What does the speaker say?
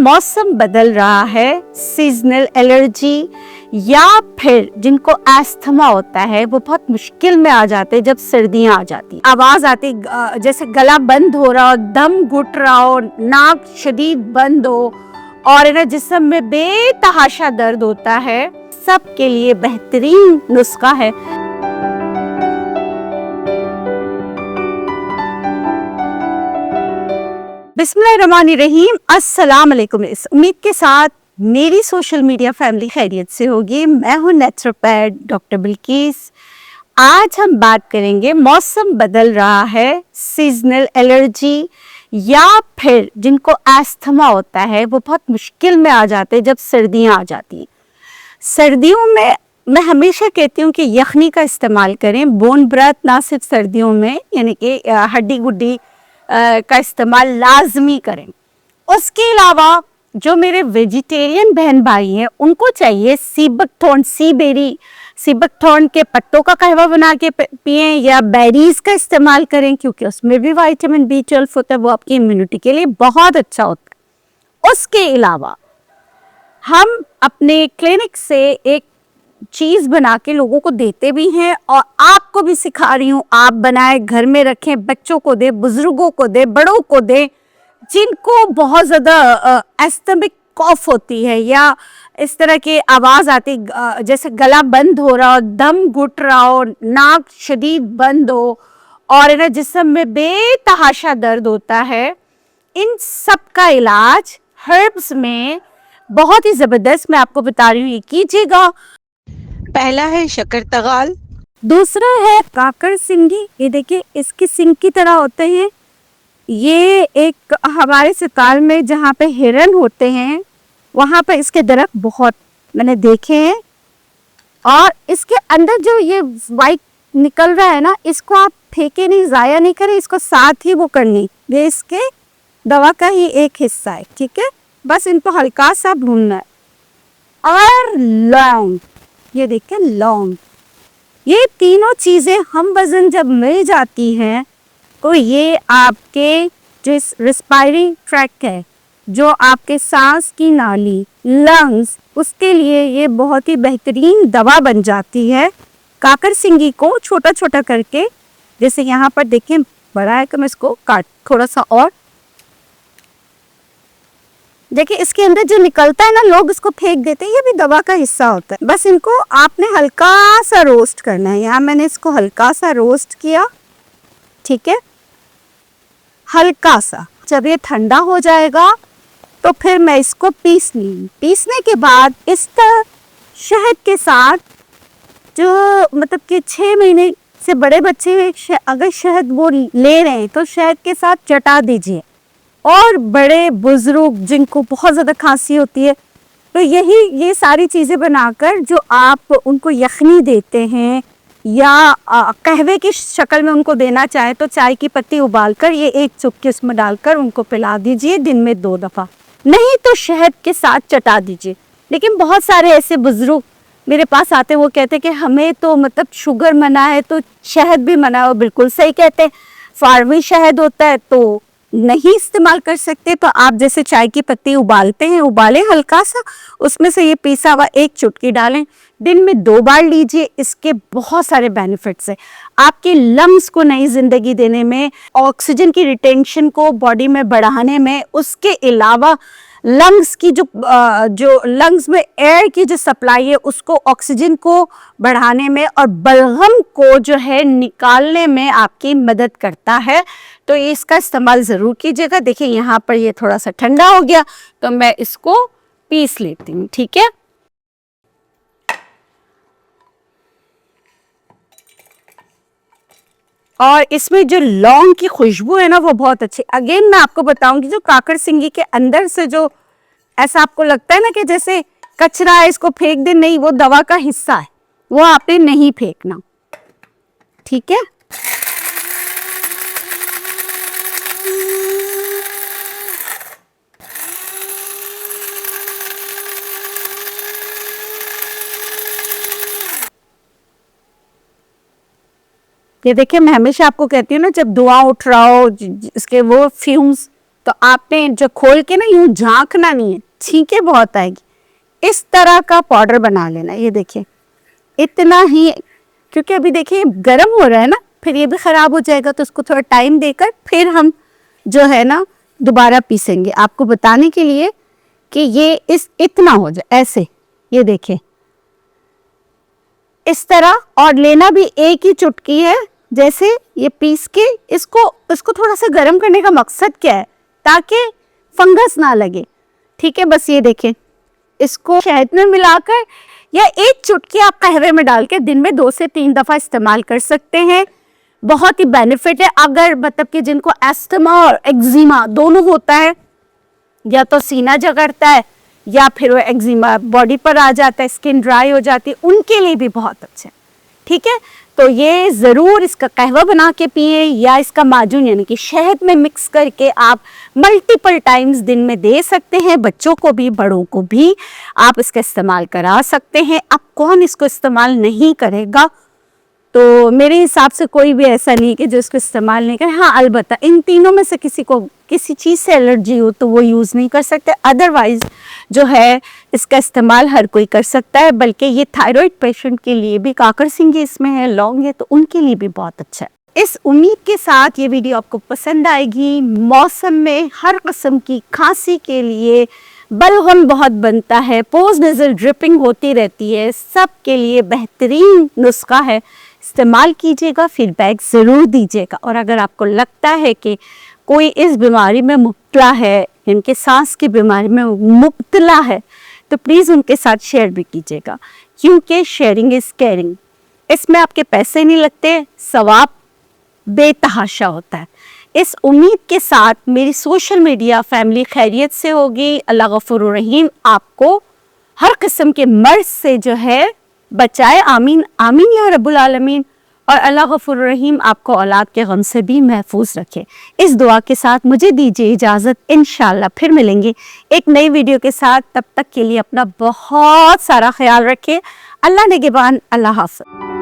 मौसम बदल रहा है, सीजनल एलर्जी या फिर जिनको एस्थमा होता है वो बहुत मुश्किल में आ जाते हैं जब सर्दियां आ जाती, आवाज आती जैसे गला बंद हो रहा हो, दम घुट रहा हो, नाक शदीद बंद हो और ना जिस्म में बेतहाशा दर्द होता है। सबके लिए बेहतरीन नुस्खा है। बिस्मिल्लाहिर्रहमानिर्रहीम। अस्सलाम वालेकुम। इस उम्मीद के साथ मेरी सोशल मीडिया फैमिली खैरियत से होगी। मैं हूँ नेचुरोपैथ डॉक्टर बिल्किस। आज हम बात करेंगे मौसम बदल रहा है, सीजनल एलर्जी या फिर जिनको एस्थमा होता है वो बहुत मुश्किल में आ जाते हैं जब सर्दियाँ आ जाती हैं। सर्दियों में मैं हमेशा कहती हूँ कि यखनी का इस्तेमाल करें, बोन ब्रथ ना सिर्फ सर्दियों में यानी कि हड्डी गुड्डी का इस्तेमाल लाजमी करें। उसके अलावा जो मेरे वेजिटेरियन बहन भाई हैं उनको चाहिए सीबकथॉर्न, सीबकथॉर्न के पत्तों का कहवा बना के पिएं या बेरीज का इस्तेमाल करें क्योंकि उसमें भी विटामिन B12 होता है, वो आपकी इम्यूनिटी के लिए बहुत अच्छा होता है। उसके अलावा हम अपने क्लिनिक से एक चीज बना के लोगों को देते भी हैं और आपको भी सिखा रही हूँ। आप बनाए, घर में रखें, बच्चों को दे, बुजुर्गों को दे, बड़ों को दे, जिनको बहुत ज्यादा एस्थमिक कॉफ होती है या इस तरह की आवाज आती जैसे गला बंद हो रहा हो, दम घुट रहा हो, नाक शदीद बंद हो और ना जिस्म में बेतहाशा दर्द होता है। इन सब का इलाज हर्ब्स में बहुत ही जबरदस्त मैं आपको बता रही हूँ, ये कीजिएगा। पहला है शकरतगाल, दूसरा है काकर सिंगी। ये देखिए इसकी सिंग की तरह होते हैं। ये एक हमारे सिताल में जहाँ पे हिरन होते हैं वहाँ पे इसके दरख्त बहुत मैंने देखे हैं और इसके अंदर जो ये वाइट निकल रहा है ना, इसको आप फेंके नहीं, जाया नहीं करें, इसको साथ ही वो करनी, ये इसके दवा का ही एक हिस्सा है। ठीक है, बस इनको हल्का सा भूनना है। और लौंग, ये देखिए लौंग, ये तीनों चीजें हम वजन जब मिल जाती हैं तो ये आपके जो रेस्पिरेटरी ट्रैक है, जो आपके सांस की नाली, लंग्स, उसके लिए ये बहुत ही बेहतरीन दवा बन जाती है। काकर सिंगी को छोटा छोटा करके, जैसे यहाँ पर देखें बड़ा है कि मैं इसको काट थोड़ा सा और देखिए इसके अंदर जो निकलता है ना, लोग इसको फेंक देते हैं, ये भी दवा का हिस्सा होता है। बस इनको आपने हल्का सा रोस्ट करना है। यहाँ मैंने इसको हल्का सा रोस्ट किया, ठीक है, हल्का सा। जब ये ठंडा हो जाएगा तो फिर मैं इसको पीसने के बाद इस तरह शहद के साथ, जो मतलब कि 6 महीने से बड़े बच्चे अगर शहद वो ले रहे हैं तो शहद के साथ चटा दीजिए। और बड़े बुजुर्ग जिनको बहुत ज़्यादा खांसी होती है तो ये सारी चीज़ें बनाकर जो आप उनको यखनी देते हैं या कहवे की शक्ल में उनको देना चाहें तो चाय की पत्ती उबालकर ये एक चुटकी उसमें डालकर उनको पिला दीजिए दिन में 2 दफ़ा, नहीं तो शहद के साथ चटा दीजिए। लेकिन बहुत सारे ऐसे बुजुर्ग मेरे पास आते हैं, वो कहते हैं कि हमें तो मतलब शुगर मना है तो शहद भी मना है। और बिल्कुल सही कहते हैं, फार्मी शहद होता है तो नहीं इस्तेमाल कर सकते। तो आप जैसे चाय की पत्ती उबालते हैं, उबालें हल्का सा, उसमें से ये पीसा हुआ एक चुटकी डालें, दिन में 2 बार लीजिए। इसके बहुत सारे बेनिफिट्स हैं आपके लंग्स को नई जिंदगी देने में, ऑक्सीजन की रिटेंशन को बॉडी में बढ़ाने में, उसके अलावा लंग्स की जो लंग्स में एयर की जो सप्लाई है उसको, ऑक्सीजन को बढ़ाने में और बलगम को जो है निकालने में आपकी मदद करता है। तो इसका इस्तेमाल ज़रूर कीजिएगा। देखिए यहाँ पर ये थोड़ा सा ठंडा हो गया तो मैं इसको पीस लेती हूँ, ठीक है। और इसमें जो लौंग की खुशबू है ना वो बहुत अच्छी। अगेन मैं आपको बताऊंगी, जो काकर सिंगी के अंदर से जो ऐसा आपको लगता है ना कि जैसे कचरा है इसको फेंक दे, नहीं, वो दवा का हिस्सा है, वो आपने नहीं फेंकना, ठीक है। ये देखिए मैं हमेशा आपको कहती हूँ ना, जब धुआं उठ रहा हो, इसके वो फ्यूम्स तो आपने जो खोल के ना यूं झांकना नहीं है, छींके बहुत आएगी। इस तरह का पाउडर बना लेना। ये देखिए इतना ही, क्योंकि अभी देखिए गर्म हो रहा है ना, फिर ये भी खराब हो जाएगा, तो उसको थोड़ा टाइम देकर फिर हम जो है ना दोबारा पीसेंगे, आपको बताने के लिए कि ये इस इतना हो जाए ऐसे। ये देखिए इस तरह, और लेना भी एक ही चुटकी है। जैसे ये पीस के इसको थोड़ा सा गर्म करने का मकसद क्या है, ताकि फंगस ना लगे। ठीक है, बस ये देखें, इसको शहद में मिलाकर या एक चुटकी आप कहवे में डाल के दिन में 2 से 3 दफा इस्तेमाल कर सकते हैं। बहुत ही बेनिफिट है। अगर मतलब कि जिनको एस्थमा और एक्जिमा दोनों होता है, या तो सीना जगड़ता है या फिर वो एक्जिमा बॉडी पर आ जाता है, स्किन ड्राई हो जाती है, उनके लिए भी बहुत अच्छा है। ठीक है, तो ये ज़रूर इसका कहवा बना के पिए, या इसका माजून यानी कि शहद में मिक्स करके आप मल्टीपल टाइम्स दिन में दे सकते हैं। बच्चों को भी बड़ों को भी आप इसका इस्तेमाल करा सकते हैं। अब कौन इसको इस्तेमाल नहीं करेगा? तो मेरे हिसाब से कोई भी ऐसा नहीं कि जो इसको इस्तेमाल नहीं करे। हाँ, अलबत्ता इन तीनों में से किसी को किसी चीज़ से एलर्जी हो तो वो यूज़ नहीं कर सकते। अदरवाइज जो है इसका इस्तेमाल हर कोई कर सकता है, बल्कि ये थायराइड पेशेंट के लिए भी, काकर सिंगी इसमें है, लौंग है, तो उनके लिए भी बहुत अच्छा है। इस उम्मीद के साथ ये वीडियो आपको पसंद आएगी। मौसम में हर किस्म की खांसी के लिए बलगम बहुत बनता है, पोस्ट नेज़ल ड्रिपिंग होती रहती है, सब के लिए बेहतरीन नुस्खा है। इस्तेमाल कीजिएगा, फीडबैक ज़रूर दीजिएगा। और अगर आपको लगता है कि कोई इस बीमारी में मुब्तला है, इनके सांस की बीमारी में मुब्तला है, तो प्लीज़ उनके साथ शेयर भी कीजिएगा, क्योंकि शेयरिंग इज़ केयरिंग। इसमें आपके पैसे नहीं लगते, सवाब बेतहाशा होता है। इस उम्मीद के साथ मेरी सोशल मीडिया फैमिली खैरियत से होगी। अल्लाह गफूर रहीम आपको हर किस्म के मर्ज से जो है बचाए, आमीन आमीन या रब्बुल आलमीन। और अल्लाह गफूर रहीम आपको औलाद के गम से भी महफूज रखे। इस दुआ के साथ मुझे दीजिए इजाज़त। इंशाल्लाह फिर मिलेंगे एक नई वीडियो के साथ। तब तक के लिए अपना बहुत सारा ख्याल रखें। अल्लाह निगहबान। अल्लाह हाफ़िज़।